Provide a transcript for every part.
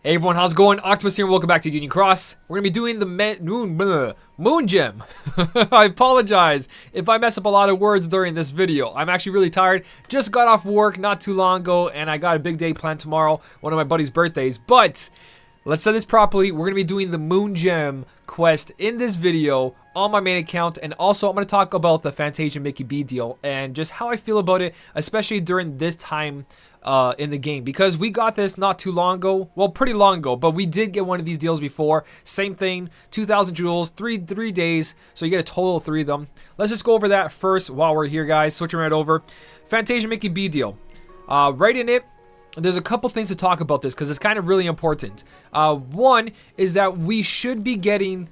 Hey everyone, how's it going? Octopus here and welcome back to Union Cross. We're going to be doing the Moon Gem. I apologize if I mess up a lot of words during this video. I'm actually really tired. Just got off work not too long ago and I got a big day planned tomorrow, one of my buddy's birthdays. But let's say this properly. We're going to be doing the Moon Gem quest in this video on my main account, and also I'm going to talk about the Fantasia Mickey B deal and just how I feel about it, especially during this time in the game, because we got this not too long ago. Well, pretty long ago, but we did get one of these deals before. Same thing, 2,000 jewels, three days, so you get a total of 3 of them. Let's just go over that first while we're here, guys. Switching right over. Fantasia Mickey B deal. Right in it, there's a couple things to talk about this because it's kind of really important. One is that we should be getting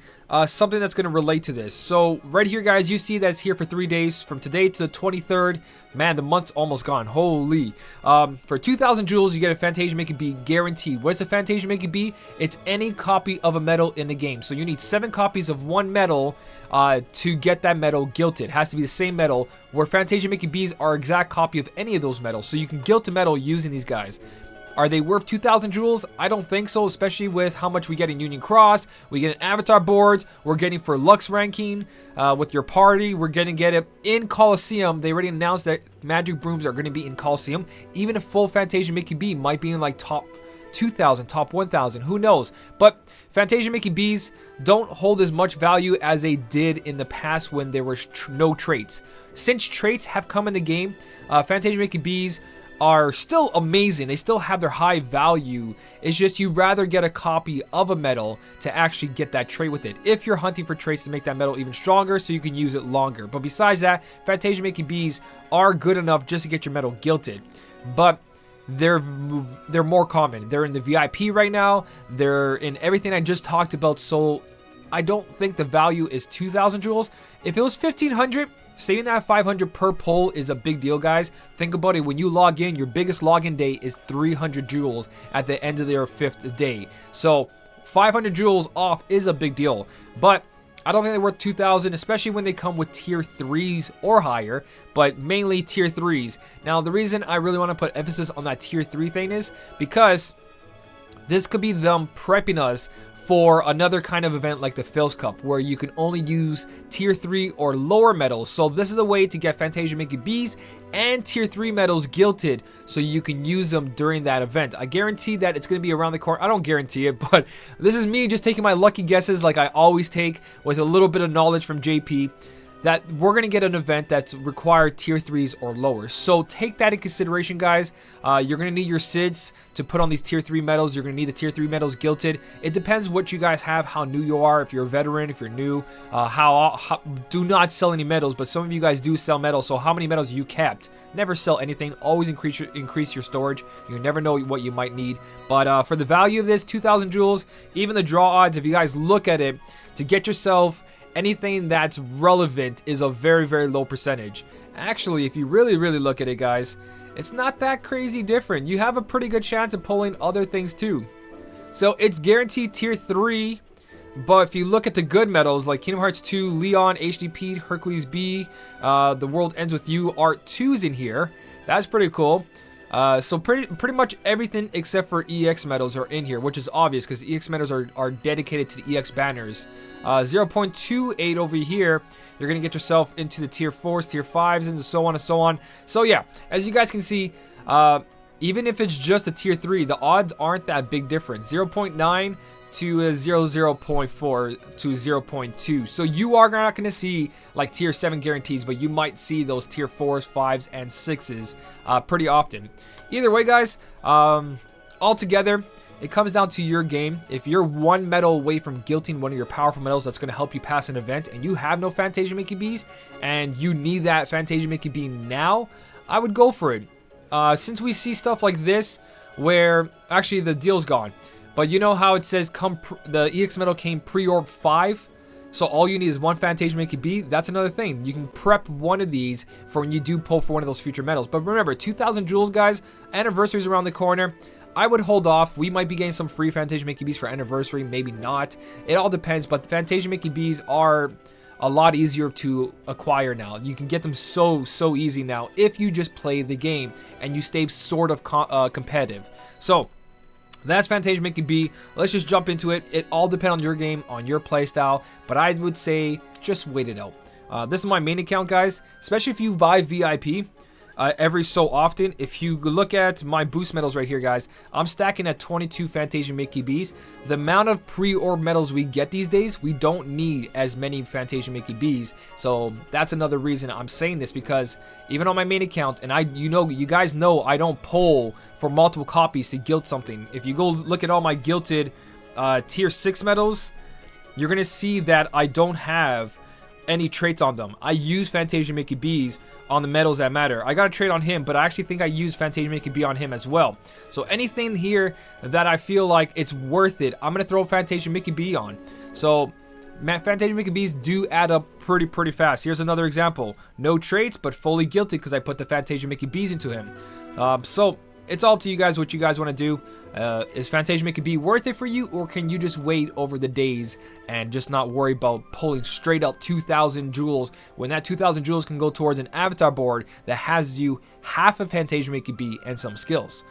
something that's going to relate to this. So right here, guys, you see that it's here for 3 days from today to the 23rd. Man, the month's almost gone. Holy. For 2,000 jewels, you get a Fantasia Mickey B guaranteed. What's a Fantasia Mickey B? It's any copy of a medal in the game. So you need 7 copies of one medal to get that medal guilted. It has to be the same medal, where Fantasia Mickey B's are exact copy of any of those medals. So you can gilt a medal using these guys. Are they worth 2,000 jewels? I don't think so, especially with how much we get in Union Cross. We get in avatar boards. We're getting for Lux ranking with your party. We're going to get it in Coliseum. They already announced that magic brooms are going to be in Coliseum. Even a full Fantasia Mickey B might be in like top 2,000, top 1,000. Who knows? But Fantasia Mickey B's don't hold as much value as they did in the past when there was no traits. Since traits have come in the game, Fantasia Mickey B's are still amazing. They still have their high value. It's just you rather get a copy of a medal to actually get that trait with it, if you're hunting for traits to make that medal even stronger so you can use it longer. But besides that, Fantasia Mickey B's are good enough just to get your medal guilted. But they're more common. They're in the VIP right now. They're in everything I just talked about. So I don't think the value is 2,000 jewels. If it was 1,500, saving that 500 per pull is a big deal, guys. Think about it. When you log in, your biggest login day is 300 jewels at the end of their 5th day. So 500 jewels off is a big deal. But I don't think they're worth 2,000, especially when they come with tier 3s or higher, but mainly tier 3s. Now, the reason I really want to put emphasis on that tier 3 thing is because this could be them prepping us for another kind of event like the Phil's Cup, where you can only use tier 3 or lower medals. So this is a way to get Fantasia Mickey B's and tier 3 medals guilted so you can use them during that event. I guarantee that it's going to be around the corner. I don't guarantee it, but this is me just taking my lucky guesses like I always take with a little bit of knowledge from JP, that we're going to get an event that's required tier 3s or lower. So take that in consideration, guys. You're going to need your SIDs to put on these tier 3 medals. You're going to need the tier 3 medals guilted. It depends what you guys have, how new you are, if you're a veteran, if you're new, how do not sell any medals, but some of you guys do sell medals. So how many medals you kept? Never sell anything. Always increase your storage. You never know what you might need. But for the value of this, 2,000 jewels, even the draw odds, if you guys look at it, to get yourself anything that's relevant is a very, very low percentage. Actually, if you really look at it, guys, it's not that crazy different. You have a pretty good chance of pulling other things too. So it's guaranteed tier 3, but if you look at the good medals like Kingdom Hearts 2, Leon, HDP, Hercules B, The World Ends With You, Art 2's in here. That's pretty cool. So pretty much everything except for EX medals are in here, which is obvious because EX medals are dedicated to the EX banners. 0.28 over here, you're going to get yourself into the tier 4s, tier 5s, and so on and so on. So yeah, as you guys can see, even if it's just a tier 3, the odds aren't that big difference. 0.9 to 0.4 to 0.2. So you are not going to see like tier 7 guarantees, but you might see those tier 4s, 5s, and 6s pretty often. Either way, guys, altogether, it comes down to your game. If you're one medal away from guilting one of your powerful medals that's going to help you pass an event, and you have no Fantasia Mickey B's, and you need that Fantasia Mickey B now, I would go for it. Since we see stuff like this, where actually the deal's gone, but you know how it says the EX medal came pre-orb 5? So all you need is one Fantasia Mickey B. That's another thing. You can prep one of these for when you do pull for one of those future medals. But remember, 2,000 jewels, guys. Anniversary's around the corner. I would hold off. We might be getting some free Fantasia Mickey B's for anniversary, maybe not. It all depends, but the Fantasia Mickey B's are a lot easier to acquire now. You can get them so easy now if you just play the game and you stay sort of competitive. So That's Fantasia Mickey B. Let's just jump into it. It all depends on your game, on your playstyle, but I would say just wait it out. This is my main account, guys, especially if you buy VIP. Every so often, if you look at my boost medals right here, guys, I'm stacking at 22 Fantasia Mickey Bs. The amount of pre-orb medals we get these days, we don't need as many Fantasia Mickey Bs. So that's another reason I'm saying this, because even on my main account, and you guys know I don't pull for multiple copies to gilt something. If you go look at all my gilted tier 6 medals, you're gonna see that I don't have any traits on them. I use Fantasia Mickey B's on the medals that matter. I got a trait on him, but I actually think I use Fantasia Mickey B on him as well. So anything here that I feel like it's worth it, I'm gonna throw Fantasia Mickey B on. So Fantasia Mickey B's do add up pretty fast. Here's another example. No traits, but fully guilted because I put the Fantasia Mickey B's into him. So it's all to you guys what you guys want to do. Is Fantasia Mickey B worth it for you, or can you just wait over the days and just not worry about pulling straight up 2,000 jewels when that 2,000 jewels can go towards an avatar board that has you half of Fantasia Mickey B and some skills?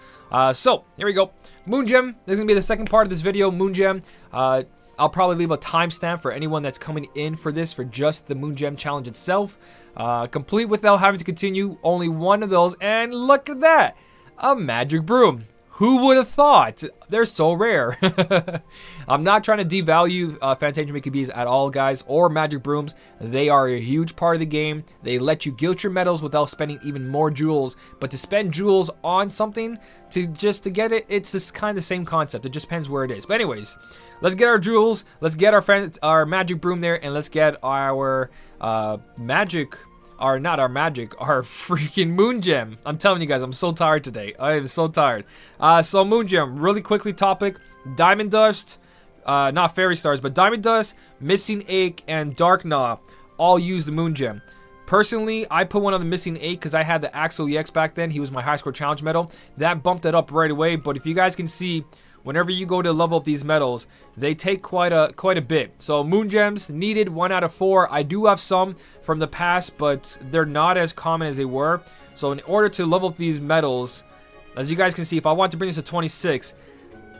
So here we go. Moon Gem. This is gonna be the second part of this video. Moon Gem. I'll probably leave a timestamp for anyone that's coming in for this, for just the Moon Gem challenge itself. Complete without having to continue. Only one of those, and look at that. A magic broom. Who would have thought? They're so rare. I'm not trying to devalue Fantasia Mickey B's at all, guys, or magic brooms. They are a huge part of the game. They let you gilt your medals without spending even more jewels. But to spend jewels on something to get it, it's just kind of the same concept. It just depends where it is. But anyways, let's get our jewels. Let's get our magic broom there, and let's get our our freaking Moon Gem. I'm telling you guys, I'm so tired today. I am so tired. So Moon Gem, really quickly topic. Diamond Dust, not Fairy Stars, but Diamond Dust, Missing Ache, and Dark Gnaw all use the Moon Gem. Personally, I put one on the Missing Ache because I had the Axel EX back then. He was my high score challenge medal. That bumped it up right away, but if you guys can see, whenever you go to level up these medals, they take quite a bit. So Moon Gems needed 1 out of 4. I do have some from the past, but they're not as common as they were. So in order to level up these medals, as you guys can see, if I want to bring this to 26,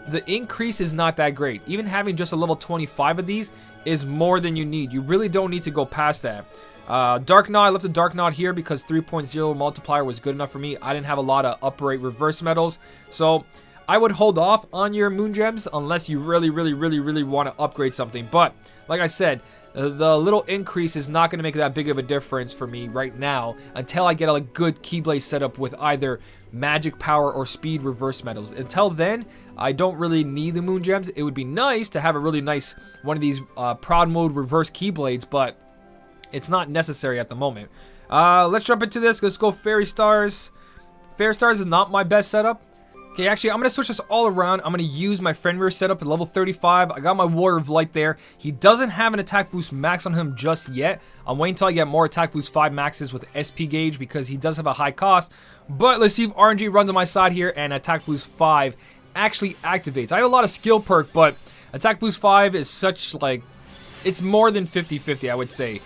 the increase is not that great. Even having just a level 25 of these is more than you need. You really don't need to go past that. Dark Gnaw, I left the Dark Gnaw here because 3.0 multiplier was good enough for me. I didn't have a lot of upright reverse medals, so I would hold off on your Moon Gems unless you really want to upgrade something. But like I said, the little increase is not going to make that big of a difference for me right now until I get a good Keyblade setup with either magic power or speed reverse medals. Until then, I don't really need the Moon Gems. It would be nice to have a really nice one of these Proud Mode reverse Keyblades, but it's not necessary at the moment. Let's jump into this. Let's go Fairy Stars. Fairy Stars is not my best setup. Okay, actually, I'm going to switch this all around. I'm going to use my Fenrir setup at level 35. I got my Warrior of Light there. He doesn't have an attack boost max on him just yet. I'm waiting until I get more attack boost 5 maxes with SP gauge because he does have a high cost. But let's see if RNG runs on my side here and attack boost 5 actually activates. I have a lot of skill perk, but attack boost 5 is such, like, it's more than 50-50, I would say.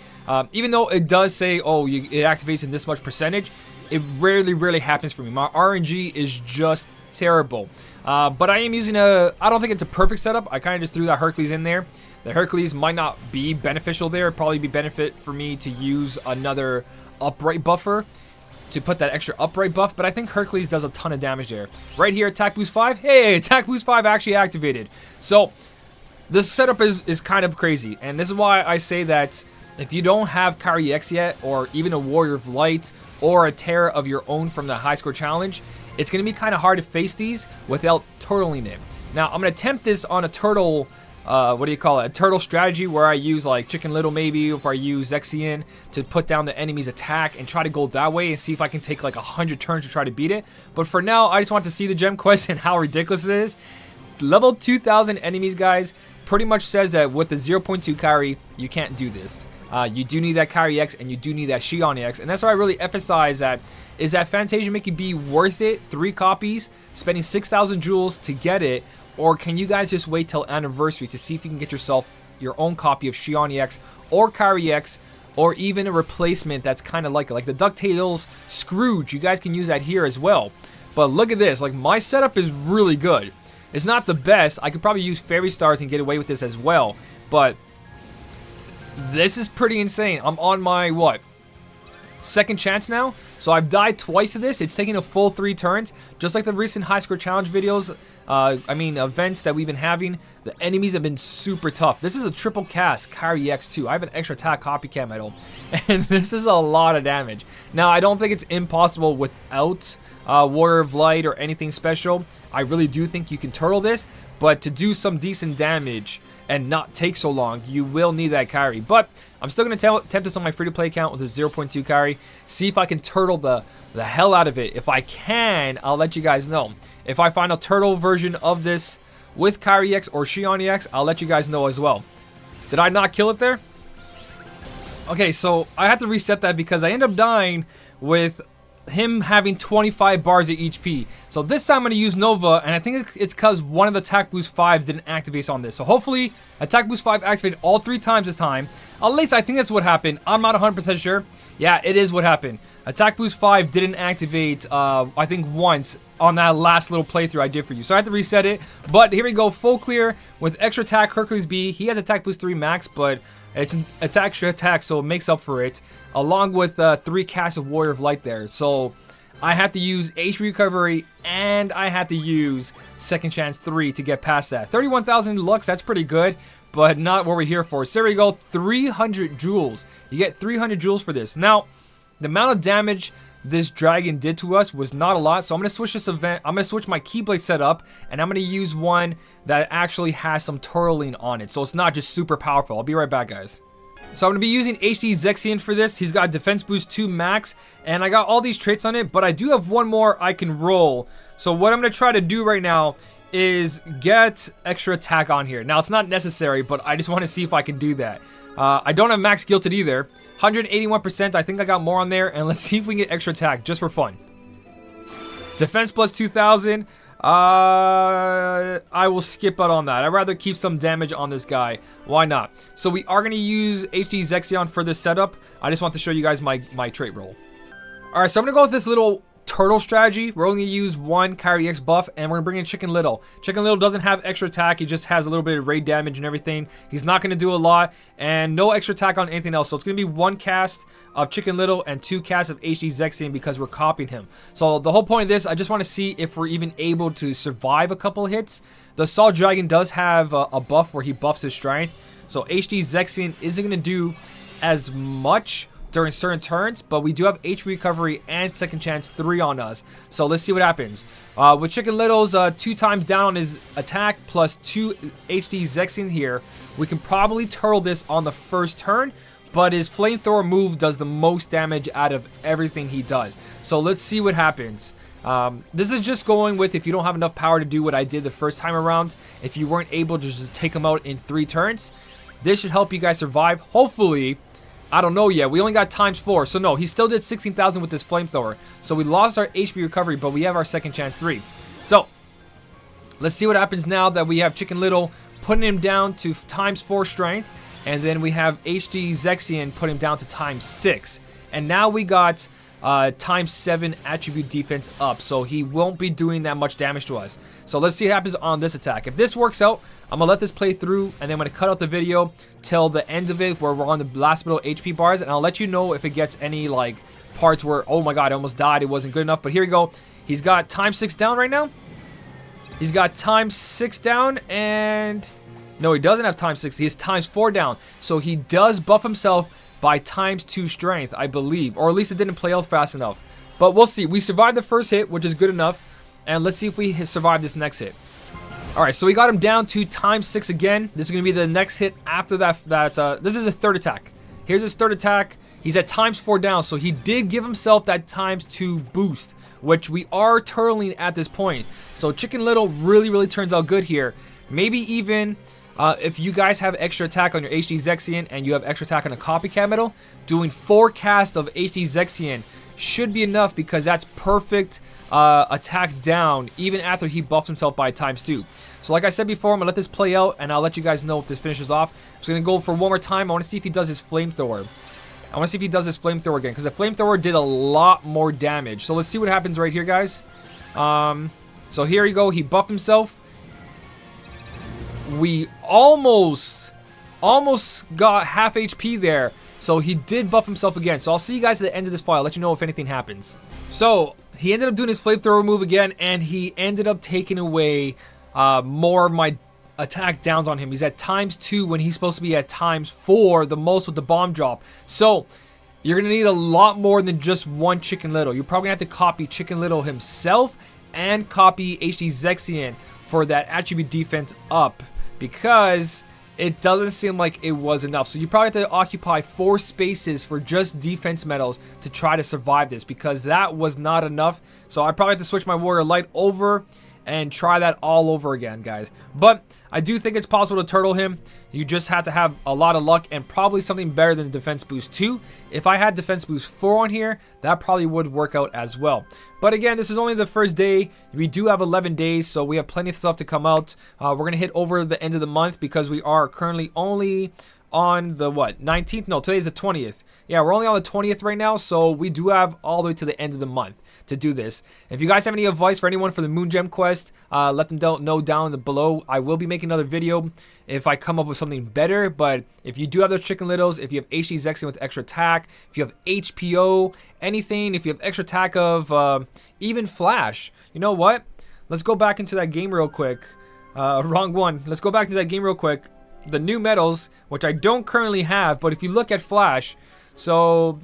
Even though it does say, oh, it activates in this much percentage, it rarely happens for me. My RNG is just terrible. But I am using I don't think it's a perfect setup. I kind of just threw that Hercules in there. The Hercules might not be beneficial there. It'd probably be benefit for me to use another upright buffer to put that extra upright buff, but I think Hercules does a ton of damage there. Right here, attack boost 5. Hey, attack boost 5 actually activated. So this setup is kind of crazy, and this is why I say that if you don't have Kari X yet, or even a Warrior of Light, or a Terra of your own from the high score challenge, it's going to be kind of hard to face these without turtling it. Now, I'm going to attempt this on a turtle, a turtle strategy where I use like Chicken Little maybe, or if I use Zexion to put down the enemy's attack and try to go that way and see if I can take like 100 turns to try to beat it. But for now, I just want to see the gem quest and how ridiculous it is. Level 2000 enemies, guys, pretty much says that with the 0.2 Kari, you can't do this. You do need that Kari X and you do need that Shion X, and that's why I really emphasize that. Is that Fantasia Mickey B worth it? 3 copies, spending 6,000 jewels to get it, or can you guys just wait till anniversary to see if you can get yourself your own copy of Shion X or Kari X, or even a replacement that's kind of like it, like the DuckTales Scrooge? You guys can use that here as well. But look at this, like my setup is really good. It's not the best. I could probably use Fairy Stars and get away with this as well. But this is pretty insane. I'm on my, what, second chance now? So I've died twice to this. It's taking a full 3 turns. Just like the recent high score challenge videos, events that we've been having, the enemies have been super tough. This is a triple cast, Kyrie X2. I have an extra attack copycat medal, and this is a lot of damage. Now, I don't think it's impossible without Warrior of Light or anything special. I really do think you can turtle this, but to do some decent damage and not take so long, you will need that Kyrie. But I'm still going to attempt this on my free-to-play account with a 0.2 Kyrie. See if I can turtle the hell out of it. If I can, I'll let you guys know. If I find a turtle version of this with Kyrie X or Shion EX, I'll let you guys know as well. Did I not kill it there? Okay, so I had to reset that because I end up dying with him having 25 bars of HP. So this time I'm going to use Nova, and I think it's because one of the Attack Boost 5s didn't activate on this. So hopefully Attack Boost 5 activated all 3 times this time. At least I think that's what happened. I'm not 100% sure. Yeah, it is what happened. Attack Boost 5 didn't activate, I think once on that last little playthrough I did for you. So I had to reset it. But here we go, full clear with extra attack, Hercules B. He has Attack Boost 3 max, but it's an extra attack, so it makes up for it. Along with 3 casts of Warrior of Light there. So I had to use HP Recovery and I had to use Second Chance 3 to get past that. 31,000 lux, that's pretty good, but not what we're here for. So there we go, 300 jewels. You get 300 jewels for this. Now, the amount of damage this dragon did to us was not a lot, so I'm going to switch this event. I'm going to switch my Keyblade setup, and I'm going to use one that actually has some turtling on it, so it's not just super powerful. I'll be right back, guys. So I'm going to be using HD Zexion for this. He's got Defense Boost 2 max, and I got all these traits on it, but I do have one more I can roll. So what I'm going to try to do right now is get extra attack on here. Now, it's not necessary, but I just want to see if I can do that. I don't have max Gilted either. 181%, I think I got more on there, and let's see if we can get extra attack, just for fun. Defense plus 2,000. I will skip out on that. I'd rather keep some damage on this guy. Why not? So we are going to use HD Zexion for this setup. I just want to show you guys my trait roll. Alright, so I'm going to go with this little turtle strategy. We're only going to use one Kyrie X buff, and we're going to bring in Chicken Little. Chicken Little doesn't have extra attack. He just has a little bit of raid damage and everything. He's not going to do a lot, and no extra attack on anything else. So it's going to be 1 cast of Chicken Little and 2 casts of HD Zexion because we're copying him. So the whole point of this, I just want to see if we're even able to survive a couple of hits. The Salt Dragon does have a buff where he buffs his strength. So HD Zexion isn't going to do as much during certain turns, but we do have HP Recovery and Second Chance 3 on us. So let's see what happens. With Chicken Little's 2 times down on his attack plus 2 HD Zexion here, we can probably turtle this on the first turn, but his Flamethrower move does the most damage out of everything he does. So let's see what happens. This is just going with if you don't have enough power to do what I did the first time around. If you weren't able to just take him out in 3 turns, this should help you guys survive. Hopefully, I don't know yet. We only got ×4. So no, he still did 16,000 with this Flamethrower. So we lost our HP Recovery, but we have our Second Chance 3. So let's see what happens now that we have Chicken Little putting him down to ×4 strength. And then we have HD Zexion put him down to ×6. And now we got ×7 attribute defense up. So he won't be doing that much damage to us. So let's see what happens on this attack. If this works out, I'm going to let this play through, and then I'm going to cut out the video till the end of it where we're on the last little HP bars, and I'll let you know if it gets any, like, parts where, oh my god, I almost died, it wasn't good enough. But here we go. He's got ×6 down right now. He's got ×6 down, and no, he doesn't have ×6. He has ×4 down. So he does buff himself by ×2 strength, I believe, or at least it didn't play out fast enough. But we'll see. We survived the first hit, which is good enough, and let's see if we survive this next hit. Alright, so we got him down to ×6 again. This is going to be the next hit after that. This is his third attack. Here's his third attack. He's at ×4 down, so he did give himself that ×2 boost, which we are turtling at this point. So Chicken Little really turns out good here. Maybe even if you guys have extra attack on your HD Zexion and you have extra attack on a Copycat Medal, doing 4 casts of HD Zexion should be enough because that's perfect attack down even after he buffs himself by ×2. So like I said before, I'm going to let this play out and I'll let you guys know if this finishes off. I'm just going to go for one more time. I want to see if he does his Flamethrower. I want to see if he does his Flamethrower again because the Flamethrower did a lot more damage. So let's see what happens right here, guys. So here you go. He buffed himself. we almost got half HP there. So he did buff himself again. So I'll see you guys at the end of this fight. I'll let you know if anything happens. So he ended up doing his flamethrower move again, and he ended up taking away more of my attack downs on him. He's at ×2 when he's supposed to be at ×4 the most with the bomb drop. So you're going to need a lot more than just one Chicken Little. You're probably going to have to copy Chicken Little himself and copy HD Zexion for that attribute defense up, because it doesn't seem like it was enough. So you probably have to occupy 4 spaces for just defense medals to try to survive this, because that was not enough. So I probably have to switch my Warrior Light over and try that all over again, guys. But I do think it's possible to turtle him. You just have to have a lot of luck and probably something better than Defense Boost 2. If I had Defense Boost 4 on here, that probably would work out as well. But again, this is only the first day. We do have 11 days, so we have plenty of stuff to come out. We're going to hit over the end of the month because we are currently only on the, 19th? No, today's the 20th. Yeah, we're only on the 20th right now, so we do have all the way to the end of the month to do this. If you guys have any advice for anyone for the Moon Gem quest, let them know down below. I will be making another video if I come up with something better. But if you do have those Chicken Littles, if you have HD Zexion with extra attack, if you have HPO, anything, if you have extra attack of even Flash, you know what? Let's go back into that game real quick. Wrong one. Let's go back to that game real quick. The new medals, which I don't currently have, but if you look at Flash, so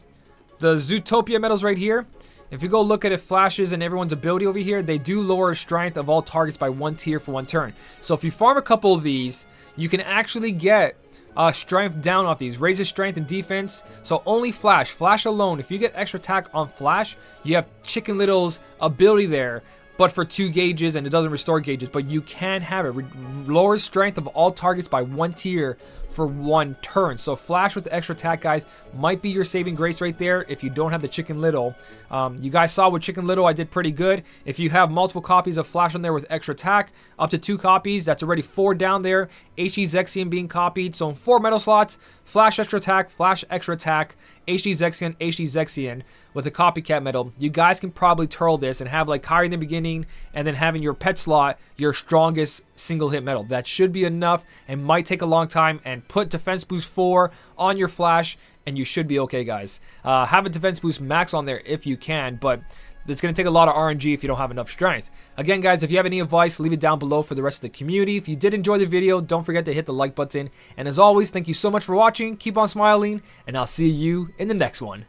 the Zootopia medals right here, if you go look at it, Flashes and everyone's ability over here, they do lower strength of all targets by 1 tier for 1 turn. So if you farm a couple of these, you can actually get strength down off these. Raises strength and defense. So only Flash. Flash alone, if you get extra attack on Flash, you have Chicken Little's ability there, but for 2 gauges, and it doesn't restore gauges, but you can have it. Lowers strength of all targets by 1 tier for 1 turn. So Flash with the extra attack, guys, might be your saving grace right there if you don't have the Chicken Little. You guys saw with Chicken Little, I did pretty good. If you have multiple copies of Flash on there with extra attack, up to 2 copies, that's already 4 down there. HD Zexion being copied. So in 4 metal slots, Flash extra attack, Flash extra attack, HD Zexion with a copycat medal. You guys can probably turtle this and have like Kyrie in the beginning, and then having your pet slot your strongest single hit medal. That should be enough and might take a long time. And put Defense Boost 4 on your Flash and you should be okay, guys. Have a Defense Boost Max on there if you can, but it's going to take a lot of RNG if you don't have enough strength. Again, guys, if you have any advice, leave it down below for the rest of the community. If you did enjoy the video, don't forget to hit the like button. And as always, thank you so much for watching. Keep on smiling, and I'll see you in the next one.